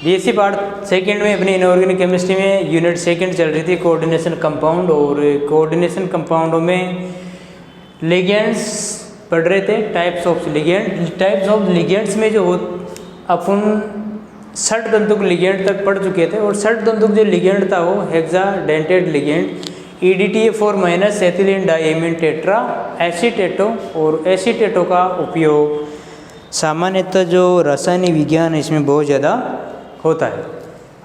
BSc part second में अपनी inorganic chemistry में यूनिट सेकंड चल रही थी कोऑर्डिनेशन कंपाउंड, और कोऑर्डिनेशन कंपाउंडों में लिगेंड्स पढ़ रहे थे, types of ligand. Types of ligands में जो अपन 60 तंतुक लिगेंड तक पढ़ चुके थे, और 60 तंतुक जो लिगेंड था वो hexadentate ligand, EDTA4- ethylene diamine tetra acetato, और एसीटेटो का उपयोग सामान्यतः जो रासायनिक विज्ञान है इसमें बहुत ज़्यादा होता है।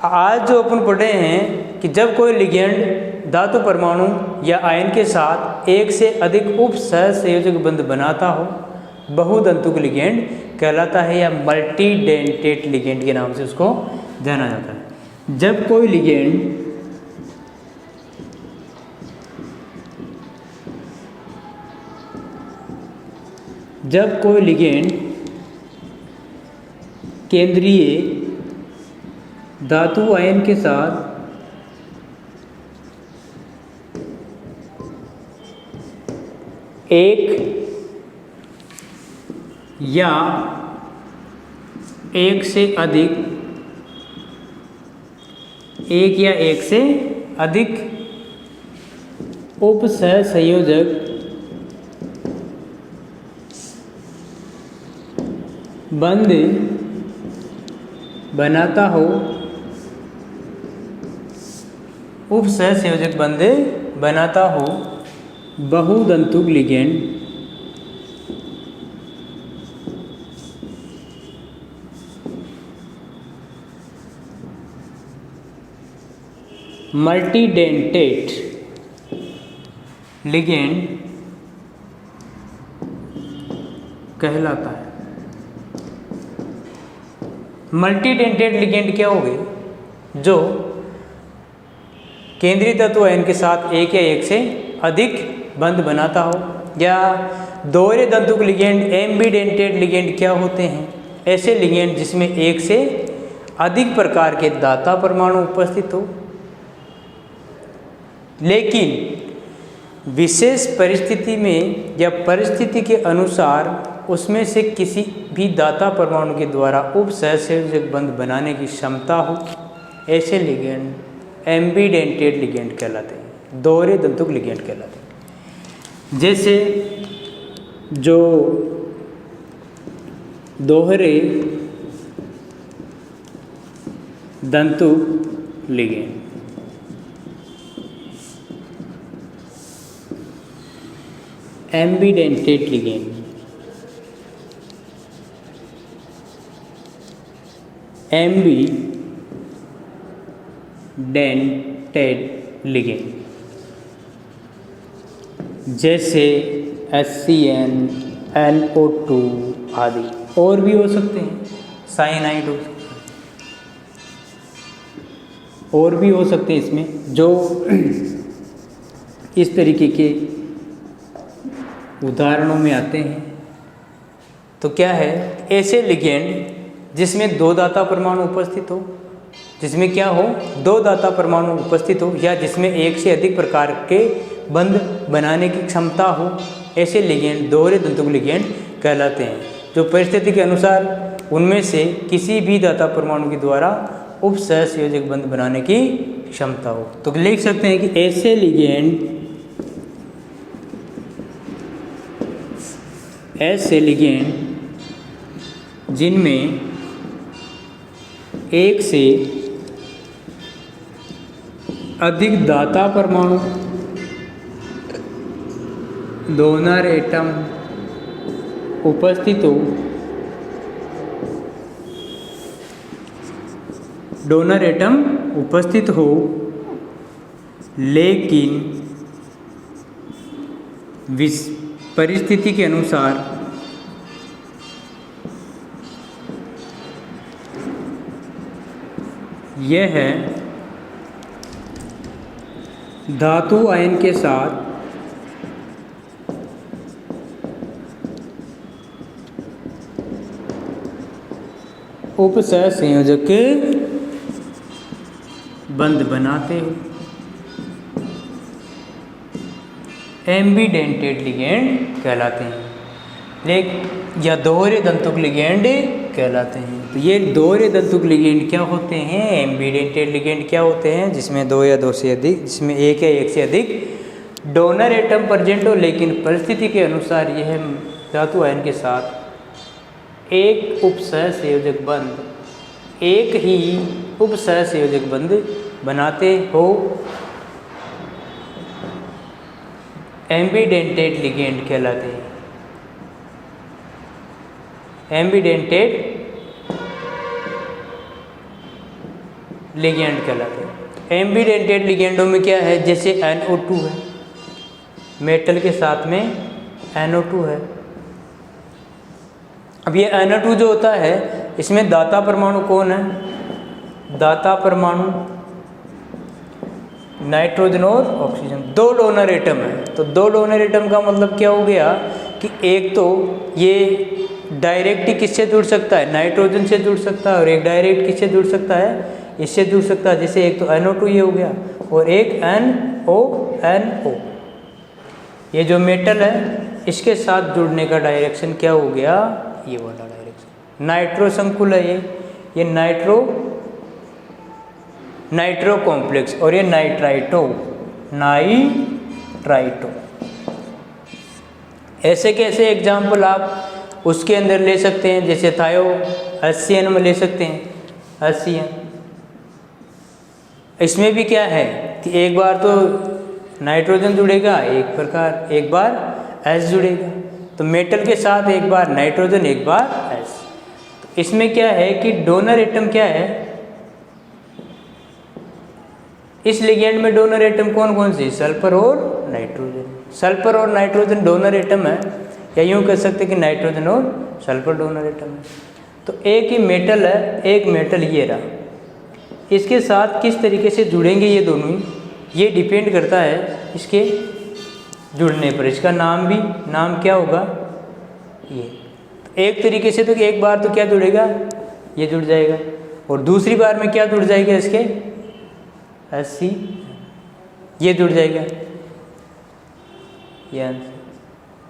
आज जो अपन पढ़े हैं कि जब कोई लिगेंड धातु परमाणु या आयन के साथ एक से अधिक उप सहसंयोजक बंध बनाता हो, बहुतंतुक लिगेंड कहलाता है, या मल्टीडेंटेट लिगेंड के नाम से उसको जाना जाता है। जब कोई लिगेंड केंद्रीय धातु आयन के साथ एक या एक से अधिक उप सहसंयोजक बंध बनाता हो, उप सहसंयोजक बंध बनाता हो, बहुतंतुक लिगेंड मल्टीडेंटेट लिगेंड कहलाता है। मल्टीडेंटेट लिगेंड क्या हो गए? जो केंद्रीय धातु आयन के साथ एक या एक से अधिक बंध बनाता हो, या दोहरे तंतुक लिगेंड एम्बीडेंटेट लिगेंड क्या होते हैं? ऐसे लिगेंड जिसमें एक से अधिक प्रकार के दाता परमाणु उपस्थित हो, लेकिन विशेष परिस्थिति में या परिस्थिति के अनुसार उसमें से किसी भी दाता परमाणु के द्वारा उप सहसंयोजक बंध बनाने की क्षमता हो, ऐसे लिगेंड एम्बीडेंटेट लिगेंड कहलाते हैं, दोहरे तंतुक लिगेंड कहलाते हैं। जैसे जो दोहरे तंतुक ligand ambidentate ligand ambidentate ligand जैसे HCN, NO2 आदि, और भी हो सकते हैं, साइनाइड हो सकते हैं, और भी हो सकते हैं इसमें जो इस तरीके के उदाहरणों में आते हैं। तो क्या है? ऐसे लिगेंड जिसमें दो दाता परमाणु उपस्थित हो, जिसमें क्या हो? दो दाता परमाणु उपस्थित हो, या जिसमें एक से अधिक प्रकार के बंध बनाने की क्षमता हो, ऐसे लिगेंड दोहरे तंतुक लिगेंड कहलाते हैं, जो परिस्थिति के अनुसार उनमें से किसी भी दाता परमाणु के द्वारा उप सहसंयोजक बंध बनाने की क्षमता हो। तो लिख सकते हैं कि ऐसे लिगेंड जिनमें एक से अधिक दाता परमाणु, डोनर एटम उपस्थित हो, लेकिन परिस्थिति के अनुसार यह है धातु आयन के साथ उप सहसंयोजक बंध बनाते हो, एम्बीडेंटेट लिगेंड कहलाते हैं, या दोहरे तंतुक लिगेंड कहलाते हैं। तो तो ये दोहरे तंतुक लिगेंड क्या होते हैं? एम्बिडेंटेड लिगेंड क्या होते हैं? जिसमें दो या दो से अधिक, जिसमें एक या एक से अधिक डोनर एटम प्रेजेंट हो, लेकिन परिस्थिति के अनुसार यह धातु आयन के साथ एक उपसहसंयोजक बंध, एक ही उपसहसंयोजक बंध बनाते हो। एम्बिडेंटेड लिगेंड कहलाते हैं। एम्बिडेंटेड लिगेंड कहलाते हैं। एम्बिडेंटेड लिगेंडों में क्या है? जैसे NO2 है, मेटल के साथ में NO2 है। अब ये NO2 जो होता है, इसमें दाता परमाणु कौन है? दाता परमाणु नाइट्रोजन और ऑक्सीजन, दो डोनर एटम है। तो दो डोनर एटम का मतलब क्या हो गया कि एक तो ये डायरेक्ट ही किससे जुड़ सकता है? नाइट्रोजन से जुड़ सकता है, और एक डायरेक्ट किससे जुड़ सकता है? इससे जुड़ सकता है। जैसे एक तो NO2 ये हो गया, और एक NO। ये जो मेटल है इसके साथ जुड़ने का डायरेक्शन क्या हो गया? ये वाला डायरेक्शन। नाइट्रो संकुल है ये नाइट्रो कॉम्प्लेक्स, और ये नाइट्राइटो। ऐसे कैसे एग्जाम्पल आप उसके अंदर ले सकते हैं? जैसे थायो HCN में ले सकते हैं, HCN। इसमें भी क्या है कि एक बार तो नाइट्रोजन जुड़ेगा, एक बार H जुड़ेगा। तो मेटल के साथ एक बार नाइट्रोजन, एक बार H। तो इसमें क्या है कि डोनर एटम क्या है? इस लिगेंड में डोनर एटम कौन कौन सी? सल्फर और नाइट्रोजन। सल्फर और नाइट्रोजन डोनर एटम है, या यूँ कह सकते कि नाइट्रोजन और सल्फर डोनर एटम है। तो एक ही मेटल है, एक मेटल ये रहा, इसके साथ किस तरीके से जुड़ेंगे ये दोनों ही, ये डिपेंड करता है इसके जुड़ने पर। इसका नाम क्या होगा? ये। तो एक तरीके से तो एक बार तो क्या जुड़ेगा? ये जुड़ जाएगा, और दूसरी बार में क्या जुड़ जाएगा? इसके HC, ये जुड़ जाएगा, ये आंसर।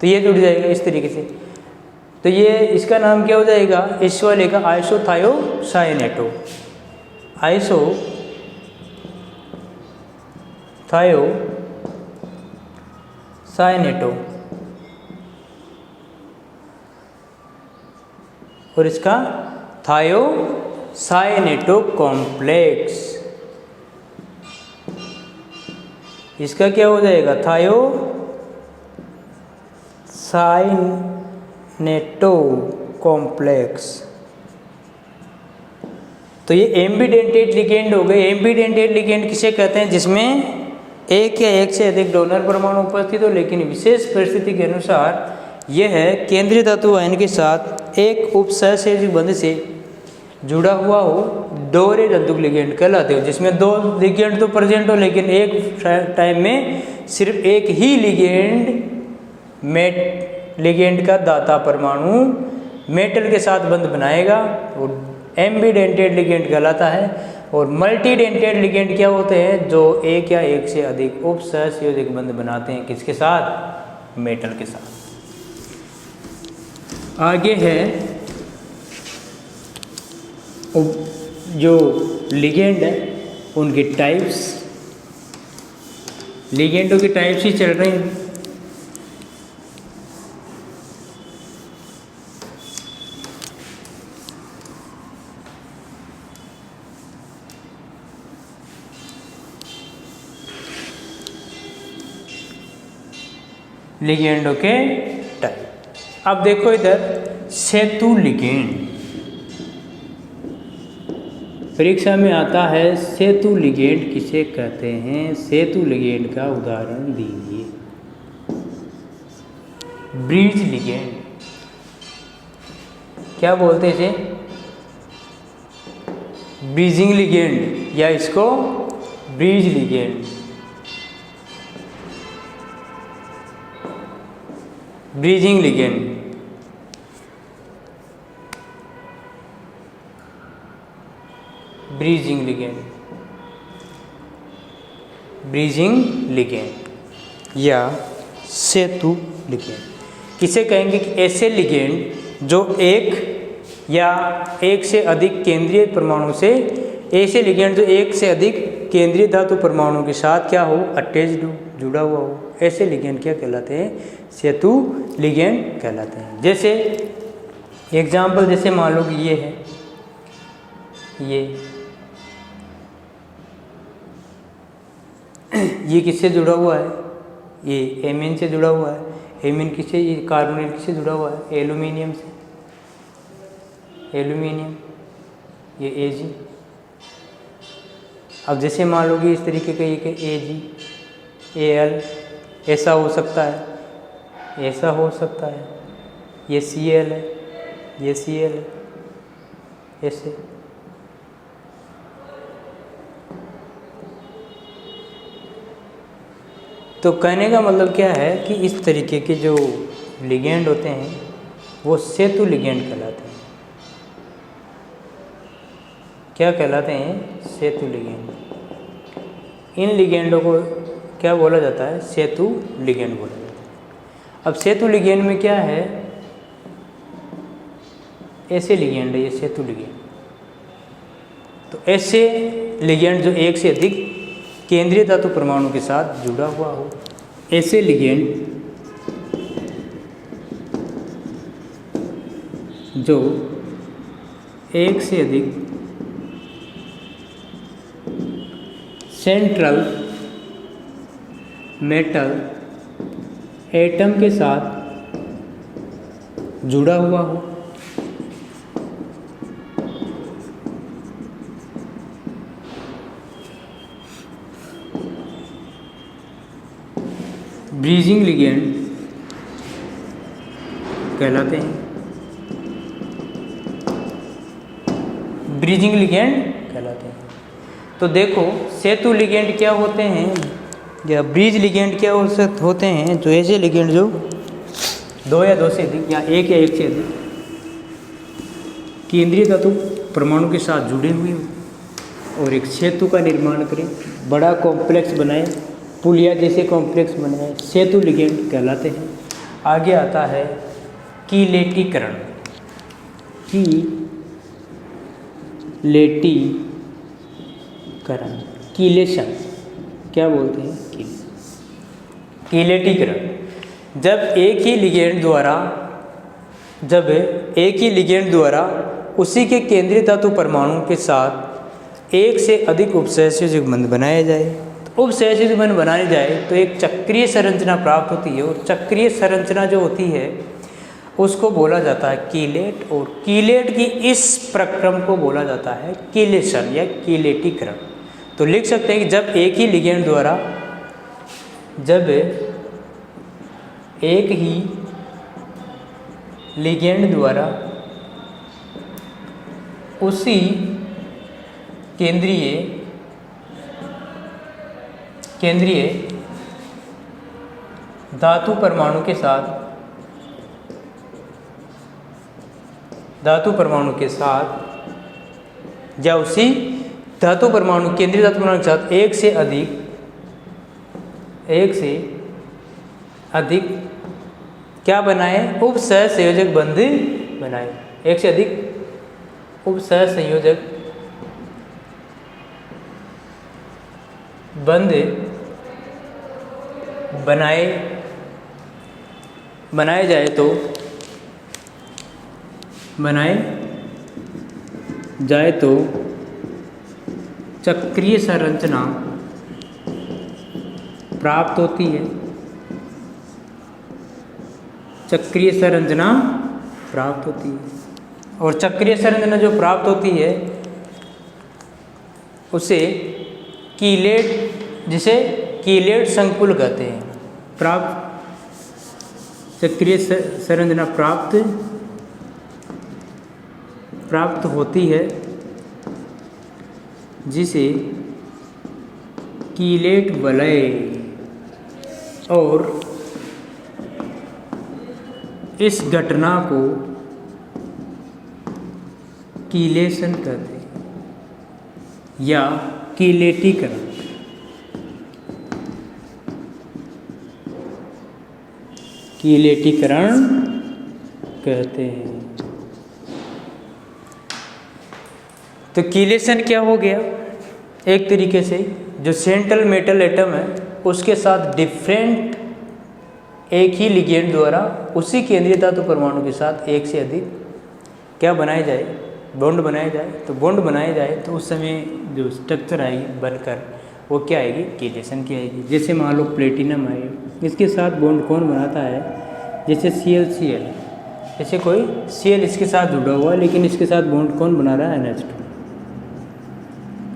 तो ये जुड़ जाएगा इस तरीके से। तो ये इसका नाम क्या हो जाएगा? इस वाले का आइसोथायोसायनेटो। आइसोथायोसायनेटो, और इसका थायोसायनेटो कॉम्प्लेक्स। इसका क्या हो जाएगा? थायोसायनेटो कॉम्प्लेक्स। तो ये एम्बिडेंटेड लिगेंड हो गए। एम्बिडेंटेड लिगेंड किसे कहते हैं? जिसमें एक या एक से अधिक डोनर परमाणु उपस्थित हो, लेकिन विशेष परिस्थिति के अनुसार यह है केंद्रीय धातु आयन के साथ एक उपसहसंयोजक बंध से जुड़ा हुआ हो, दोहरे तंतुक लिगेंड कहलाते हो। जिसमें दो लिगेंड तो प्रेजेंट हो, लेकिन एक टाइम में सिर्फ एक ही लिगेंड का दाता परमाणु मेटल के साथ बंध बनाएगा, और एम्बिडेंटेड लिगेंड कहलाता है। और मल्टीडेंटेड लिगेंड क्या होते हैं? जो एक या एक से अधिक उपसहसंयोजक बंध बनाते हैं, किसके साथ? मेटल के साथ। आगे है जो लिगेंड है उनके टाइप्स। लिगेंडों की टाइप्स ही चल रही हैं। लिगेंडों के टाइप। अब देखो इधर सेतु लिगेंड, परीक्षा में आता है सेतु लिगेंड किसे कहते हैं? सेतु लिगेंड का उदाहरण दीजिए। ब्रिज लिगेंड, क्या बोलते हैं इसे? ब्रिजिंग लिगेंड, या इसको bridge ligand. Bridging ligand, bridging ligand, bridging ligand या सेतु लिगेंड किसे कहेंगे? कि ऐसे लिगेंड जो एक या एक से अधिक केंद्रीय परमाणु से, ऐसे लिगेंड जो एक से अधिक केंद्रीय धातु परमाणु के साथ क्या हो, अटैच्ड हो, जुड़ा हुआ हो, ऐसे लिगेंड क्या कहलाते हैं, सेतु लिगेंड कहलाते हैं। जैसे एग्जाम्पल, जैसे मान लो कि ये है, ये किससे जुड़ा हुआ है, ये एमीन से जुड़ा हुआ है। एमीन किससे, ये कार्बोनिल किससे जुड़ा हुआ है, एल्यूमिनियम से, एल्यूमिनियम, ये Ag। अब जैसे मान लो कि इस तरीके का ये Ag, Al, ऐसा हो सकता है, ऐसा हो सकता है, ये Cl है, ये Cl है, ऐसे। तो कहने का मतलब क्या है कि इस तरीके के जो लिगेंड होते हैं वो सेतु लिगेंड कहलाते हैं। क्या कहलाते हैं, सेतु लिगेंड। इन लिगेंडों को क्या बोला जाता है, सेतु लिगेंड बोला जाता है। अब सेतु लिगेंड में क्या है, ऐसे लिगेंड है ये सेतु लिगेंड। तो ऐसे लिगेंड जो एक से अधिक केंद्रीय धातु परमाणु के साथ जुड़ा हुआ हो, ऐसे लिगेंड जो एक से अधिक सेंट्रल मेटल एटम के साथ जुड़ा हुआ हो, ब्रीजिंग लिगेंड कहलाते हैं। ब्रीजिंग लिगेंड कहलाते हैं। तो देखो सेतु लिगेंड क्या होते हैं या ब्रीज लिगेंड क्या होते हैं, जो ऐसे लिगेंड जो दो या दो से अधिक या एक से अधिक केंद्रीय धातु परमाणु के साथ जुड़े हुए हो और एक सेतु का निर्माण करें, बड़ा कॉम्प्लेक्स बनाए, पुलिया जैसे कॉम्प्लेक्स बनाए, सेतु लिगेंड कहलाते हैं। आगे आता है कीलेटीकरण। कीलेटीकरण, कीलेशन क्या बोलते हैं, कीलेटीकरण। जब एक ही लिगेंड द्वारा उसी के केंद्रीय धातु परमाणु के साथ एक से अधिक उपसहयोजक युग्मन बनाया जाए, तो उपसहयोजक युग्मन बनाने जाए तो एक चक्रीय संरचना प्राप्त होती है, और चक्रीय संरचना जो होती है उसको बोला जाता है कीलेट, और कीलेट की इस प्रक्रम को बोला जाता है कीलेशन या कीलेटीकरण। तो लिख सकते हैं कि जब एक ही लिगेंड द्वारा उसी केंद्रीय धातु परमाणु के साथ या उसी धातु परमाणु केंद्रीय धातु परमाणु के साथ एक से अधिक क्या बनाए, उपसहसंयोजक बंध बनाए। एक से अधिक उपसहसंयोजक बंध बनाए जाए तो चक्रीय संरचना प्राप्त होती है। चक्रीय संरचना प्राप्त होती है, और चक्रीय संरचना जो प्राप्त होती है उसे जिसे कीलेट संकुल कहते हैं। चक्रीय संरचना प्राप्त होती है जिसे कीलेट वलय और इस घटना को कीलेशन कहते हैं या कीलेटीकरण। कीलेटीकरण कहते हैं। तो कीलेशन क्या हो गया, एक तरीके से जो सेंट्रल मेटल एटम है उसके साथ डिफरेंट एक ही लिगेंड द्वारा उसी केंद्रीय धातु परमाणु के साथ एक से अधिक क्या बनाया जाए, बॉन्ड बनाया जाए। तो बॉन्ड बनाया जाए तो उस समय जो स्ट्रक्चर आएगी बनकर वो क्या आएगी, कीलेशन की आएगी। जैसे मान लो प्लेटिनम है, इसके साथ बॉन्ड कौन बनाता है, जैसे ClCl, जैसे कोई Cl इसके साथ जुड़ा हुआ है लेकिन इसके साथ बॉन्ड कौन बना रहा है, NH2।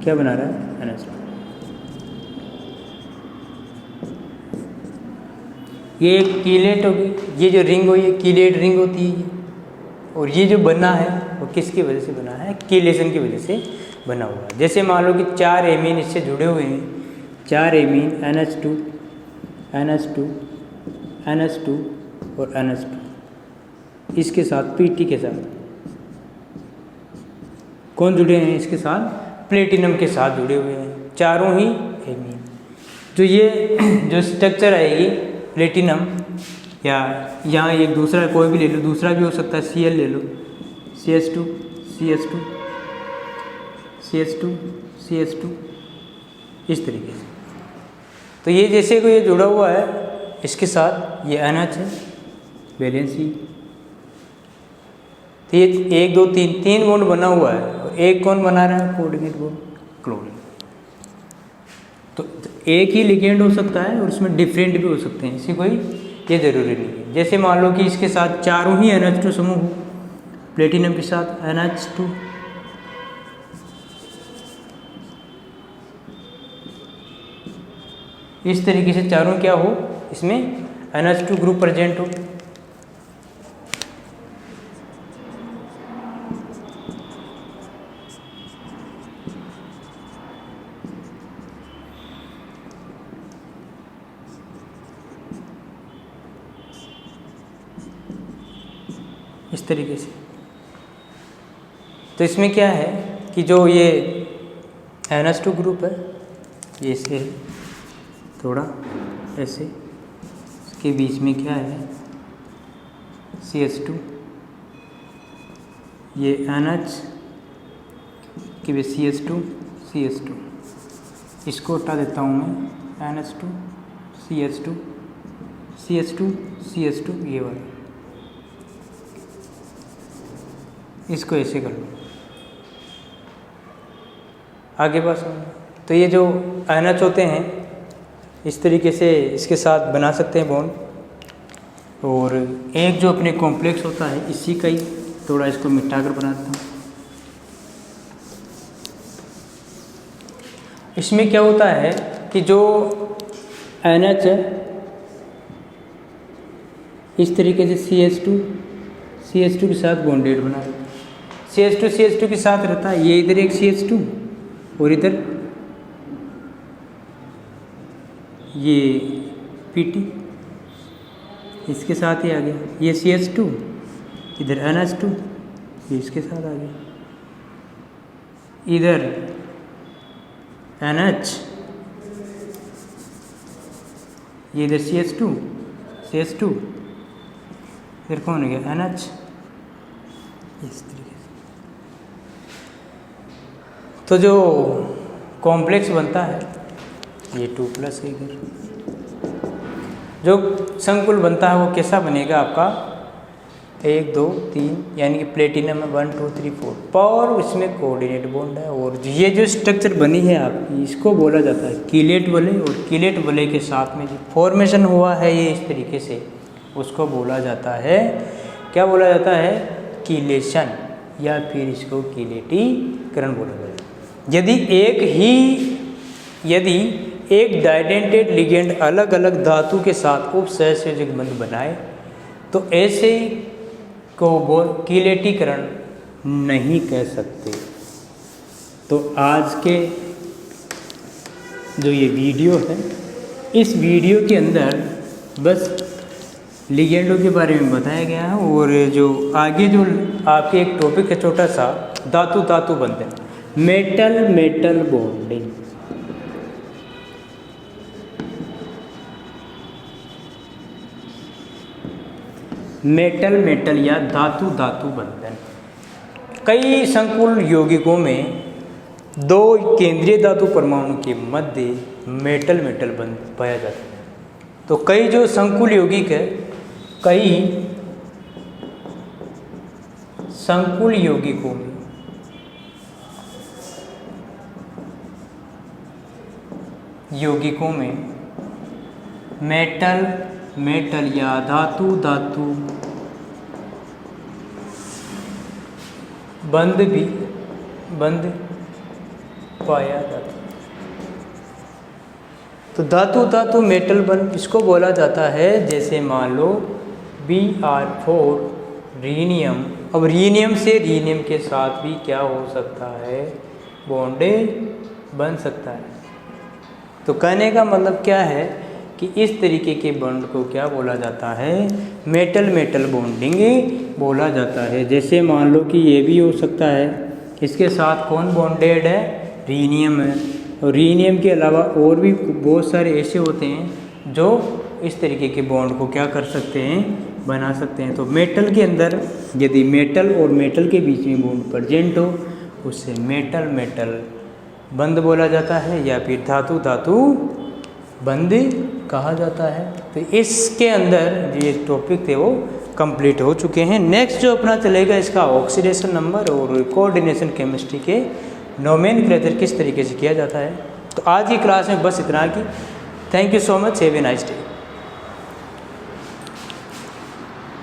क्या बना रहा है, NH2। ये एक कीलेट होगी, ये जो रिंग हुई है कीलेट रिंग होती है। और ये जो बना है वो किसकी वजह से बना है, कीलेशन की वजह से बना हुआ है। जैसे मान लो कि 4 एमीन इससे जुड़े हुए हैं, 4 एमीन NH2 NH2 NH2 और NH2, इसके साथ PT के साथ कौन जुड़े हैं, इसके साथ प्लेटिनम के साथ जुड़े हुए हैं, चारों ही एमीन। तो ये जो स्ट्रक्चर आएगी प्लेटिनम, या यहाँ एक दूसरा कोई भी ले लो, दूसरा भी हो सकता है, Cl ले लो, CH2 CH2 CH2 CH2, इस तरीके से। तो ये जैसे कोई जुड़ा हुआ है इसके साथ, ये NH है, वैलेंसी। तो ये 1 2 3 बॉन्ड बना हुआ है और एक कौन बना रहा है, कोऑर्डिनेट बॉन्ड, क्लोरीन। तो एक ही लिगेंड हो सकता है और उसमें डिफरेंट भी हो सकते हैं, इसी कोई ये जरूरी नहीं है। जैसे मान लो कि इसके साथ चारों ही NH2 समूह हो, प्लेटिनम के साथ NH2, इस तरीके से चारों क्या हो, इसमें NH2 ग्रुप प्रेजेंट हो। इस तरीके से। तो इसमें क्या है कि जो ये NH2 ग्रुप है ये ऐसे है, थोड़ा ऐसे, इसके बीच में क्या है CH2, ये NH के बीच CH2, इसको हटा देता हूँ मैं, NH2 CH2 CH2 CH2, ये वाला, इसको ऐसे कर लो आगे पास। तो ये जो NH होते हैं इस तरीके से इसके साथ बना सकते हैं बॉन्ड। और एक जो अपने कॉम्प्लेक्स होता है इसी का ही थोड़ा इसको मिटा कर बनाता हूँ। इसमें क्या होता है कि जो NH है इस तरीके से CH2 के साथ बॉन्डेड बना देता है, CH2 के साथ रहता है। ये इधर एक CH2 और इधर ये PT, इसके साथ ही आ गया। ये CH2, इधर NH2, ये इसके साथ आ गया, इधर NH, ये इधर CH2, फिर कौन हो गया NH, इस तरीके से। तो जो कॉम्प्लेक्स बनता है ये 2+ है इधर, जो संकुल बनता है वो कैसा बनेगा आपका 1 2 3, यानी कि प्लेटिनम में 1 2 3 4 और इसमें कोऑर्डिनेट बॉन्ड है। और ये जो स्ट्रक्चर बनी है आपकी इसको बोला जाता है कीलेट वलय। और कीलेट वलय के साथ में जो फॉर्मेशन हुआ है ये इस तरीके से, उसको बोला जाता है, क्या बोला जाता है, कीलेशन, या फिर इसको कीलेटीकरण बोला जाता है। यदि एक डाइडेंटेड लिगेंड अलग अलग धातु के साथ उपसहसंयोजक बंध बनाए तो ऐसे को कीलेटीकरण नहीं कह सकते। तो आज के जो ये वीडियो है, इस वीडियो के अंदर बस लिगेंडों के बारे में बताया गया है। और जो आगे जो आपके एक टॉपिक है छोटा सा, धातु धातु बंधन, मेटल बॉन्डिंग। मेटल या धातु धातु बंधन। कई संकुल यौगिकों में दो केंद्रीय धातु परमाणु के मध्य मेटल बंध पाया जाता है। तो कई जो संकुल यौगिक है, कई संकुल यौगिकों में मेटल या धातु बंध पाया जाता है। तो धातु मेटल बंध इसको बोला जाता है। जैसे मान लो Br4 रीनियम, अब रीनियम से रीनियम के साथ भी क्या हो सकता है, बॉन्डे बन सकता है। तो कहने का मतलब क्या है कि इस तरीके के बॉन्ड को क्या बोला जाता है, मेटल बॉन्डिंग बोला जाता है। जैसे मान लो कि ये भी हो सकता है, इसके साथ कौन बॉन्डेड है, रीनियम है। और रीनियम के अलावा और भी बहुत सारे ऐसे होते हैं जो इस तरीके के बॉन्ड को क्या कर सकते हैं, बना सकते हैं। तो मेटल के अंदर यदि मेटल और मेटल के बीच में बॉन्ड प्रेजेंट हो, उससे मेटल बंध बोला जाता है, या फिर धातु बंध कहा जाता है। तो इसके अंदर ये टॉपिक थे वो कंप्लीट हो चुके हैं। नेक्स्ट जो अपना चलेगा इसका ऑक्सीडेशन नंबर और कोऑर्डिनेशन केमिस्ट्री के नोमेनक्लेचर किस तरीके से किया जाता है। तो आज की क्लास में बस इतना की। Thank you so much, have a nice day.